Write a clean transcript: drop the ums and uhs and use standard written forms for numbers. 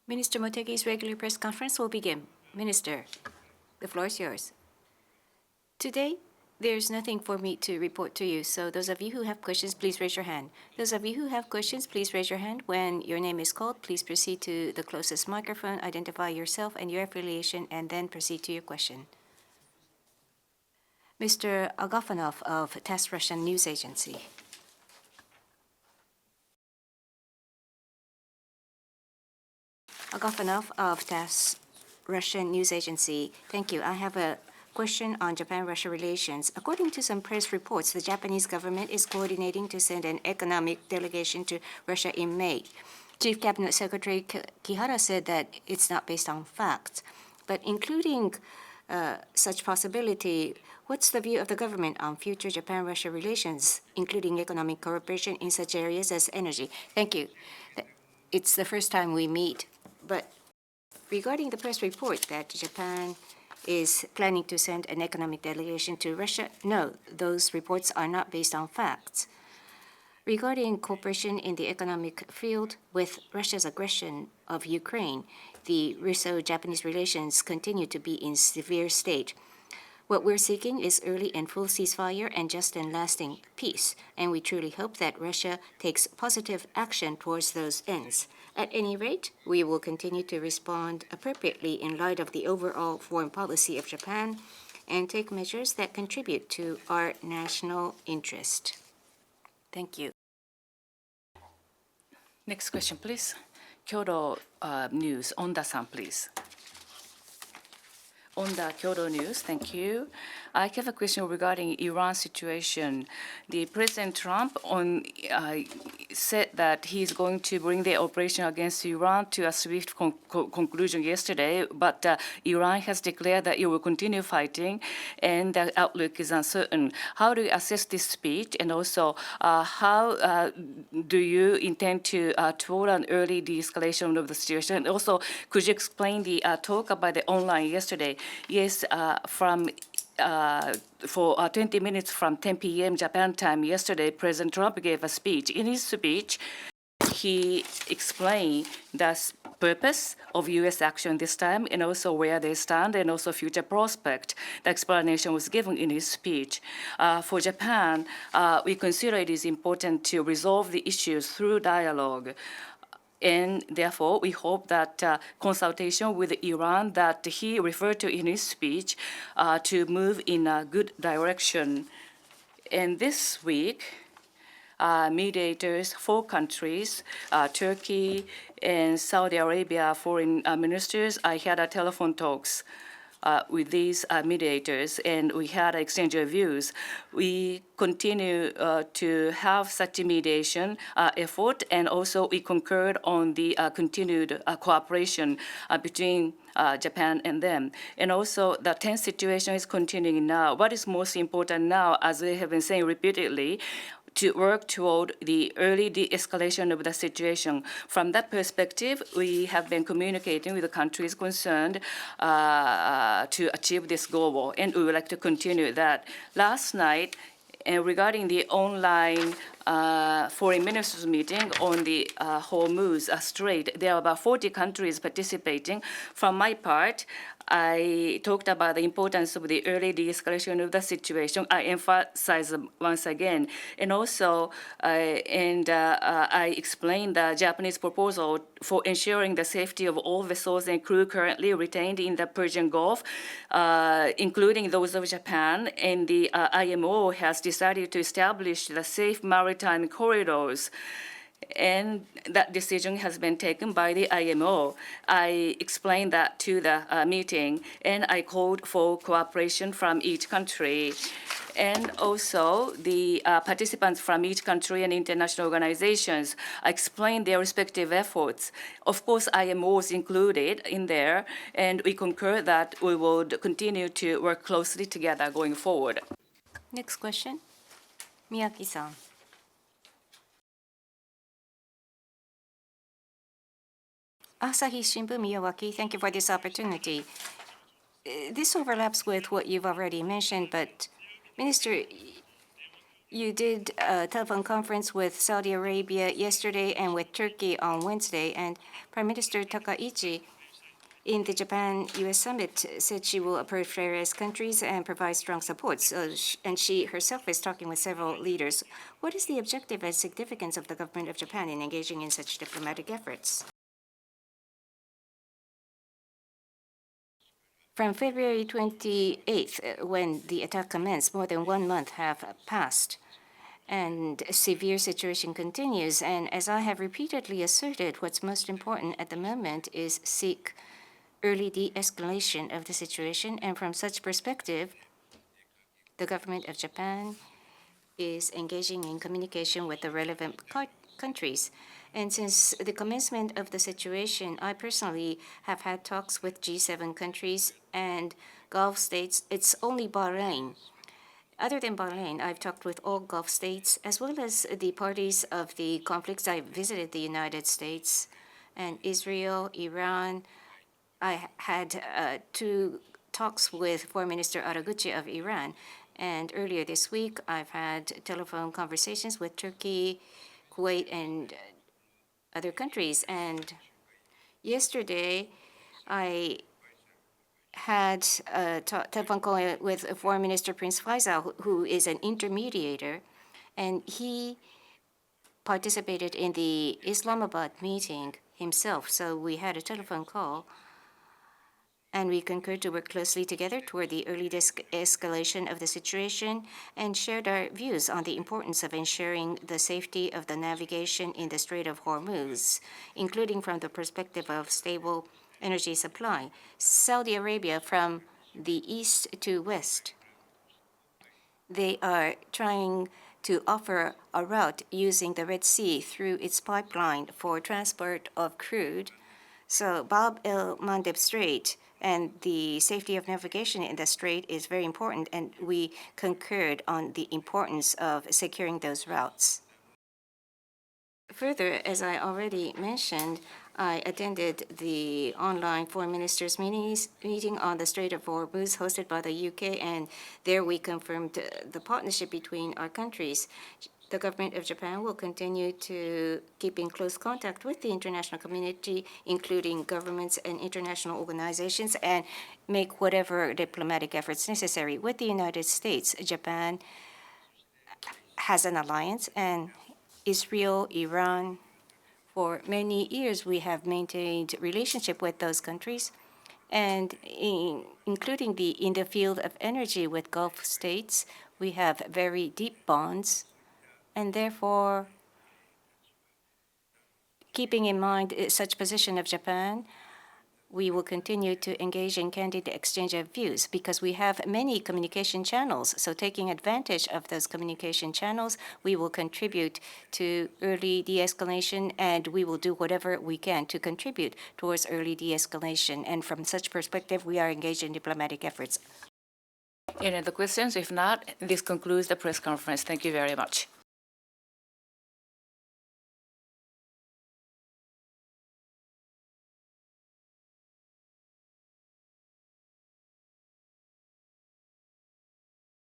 Minister Motegi's regular press conference will begin. Minister, the floor is yours. Today, there's nothing for me to report to you, so those of you who have questions, please raise your hand. Those of you who have questions, please raise your hand. When your name is called, please proceed to the closest microphone, identify yourself and your affiliation, and then proceed to your question. Mr. Agafonov of TASS Russian News Agency. Agafonov of TASS Russian News Agency. Thank you. I have a question on Japan-Russia relations. According to some press reports, the Japanese government is coordinating to send an economic delegation to Russia in May. Chief Cabinet Secretary Kihara said that it's not based on facts. But including such possibility, what's the view of the government on future Japan-Russia relations, including economic cooperation in such areas as energy? Thank you. It's the first time we meet. But regarding the press report that Japan is planning to send an economic delegation to Russia, no, those reports are not based on facts. Regarding cooperation in the economic field, with Russia's aggression of Ukraine, the Russo-Japanese relations continue to be in severe state. What we're seeking is early and full ceasefire and just and lasting peace, and we truly hope that Russia takes positive action towards those ends. At any rate, we will continue to respond appropriately in light of the overall foreign policy of Japan and take measures that contribute to our national interest. Thank you. Next question, please. Kyodo News, Onda-san, please. Onda, Kyodo News, thank you. I have a question regarding Iran situation. The President Trump said that he's going to bring the operation against Iran to a swift conclusion yesterday, but Iran has declared that it will continue fighting, and the outlook is uncertain. How do you assess this speech, and also how do you intend to toward an early de-escalation of the situation? And also, could you explain the talk about the online yesterday? Yes, for 20 minutes from 10 p.m. Japan time yesterday, President Trump gave a speech. In his speech, he explained the purpose of U.S. action this time, and also where they stand, and also future prospect. The explanation was given in his speech. For Japan, we consider it is important to resolve the issues through dialogue. And therefore, we hope that consultation with Iran that he referred to in his speech to move in a good direction. And this week, mediators, 4 countries, Turkey and Saudi Arabia foreign ministers, I had a telephone talks with these mediators, and we had an exchange of views. We continue to have such a mediation effort, and also we concurred on the continued cooperation between Japan and them. And also the tense situation is continuing now. What is most important now, as we have been saying repeatedly, to work toward the early de-escalation of the situation. From that perspective, we have been communicating with the countries concerned to achieve this goal, and we would like to continue that. Last night, regarding the online foreign ministers meeting on the Hormuz Strait, there are about 40 countries participating. From my part, I talked about the importance of the early de-escalation of the situation. I emphasize once again. And also, I explained the Japanese proposal for ensuring the safety of all vessels and crew currently retained in the Persian Gulf, including those of Japan. And the IMO has decided to establish the safe maritime corridors. And that decision has been taken by the IMO. I explained that to the meeting, and I called for cooperation from each country. And also, the participants from each country and international organizations explained their respective efforts. Of course, IMO was included in there, and we concur that we would continue to work closely together going forward. Next question, Miyaki-san. Asahi Shimbun, Miyawaki, thank you for this opportunity. This overlaps with what you've already mentioned, but Minister, You did a telephone conference with Saudi Arabia yesterday and with Turkey on Wednesday, and Prime Minister Takaichi in the Japan-U.S. summit said she will approach various countries and provide strong support. And she herself is talking with several leaders. What is the objective and significance of the government of Japan in engaging in such diplomatic efforts? From February 28th, when the attack commenced, more than 1 month have passed, and a severe situation continues. And as I have repeatedly asserted, what's most important at the moment is seek early de-escalation of the situation. And from such perspective, the government of Japan is engaging in communication with the relevant countries. And since the commencement of the situation, I personally have had talks with G7 countries and Gulf states. It's only Bahrain. Other than Bahrain, I've talked with all Gulf states, as well as the parties of the conflicts. I visited the United States and Israel, Iran. I had 2 talks with Foreign Minister Araguchi of Iran. And earlier this week, I've had telephone conversations with Turkey, Kuwait, and other countries. And yesterday, I had a telephone call with Foreign Minister Prince Faisal, who is an intermediator, and he participated in the Islamabad meeting himself. So we had a telephone call, and we concurred to work closely together toward the early escalation of the situation and shared our views on the importance of ensuring the safety of the navigation in the Strait of Hormuz, including from the perspective of stable energy supply. Saudi Arabia, from the east to west, they are trying to offer a route using the Red Sea through its pipeline for transport of crude. So Bab el-Mandeb Strait and the safety of navigation in the strait is very important, and we concurred on the importance of securing those routes. Further, as I already mentioned, I attended the online foreign ministers meeting on the Strait of Hormuz hosted by the UK, and there we confirmed the partnership between our countries. The government of Japan will continue to keep in close contact with the international community, including governments and international organizations, and make whatever diplomatic efforts necessary. With the United States, Japan has an alliance, and Israel, Iran. For many years, we have maintained relationship with those countries, and including in the field of energy with Gulf states, we have very deep bonds. And therefore, keeping in mind such position of Japan, we will continue to engage in candid exchange of views because we have many communication channels. So taking advantage of those communication channels, we will contribute to early de-escalation, and we will do whatever we can to contribute towards early de-escalation. And from such perspective, we are engaged in diplomatic efforts. Any other questions? If not, this concludes the press conference. Thank you very much.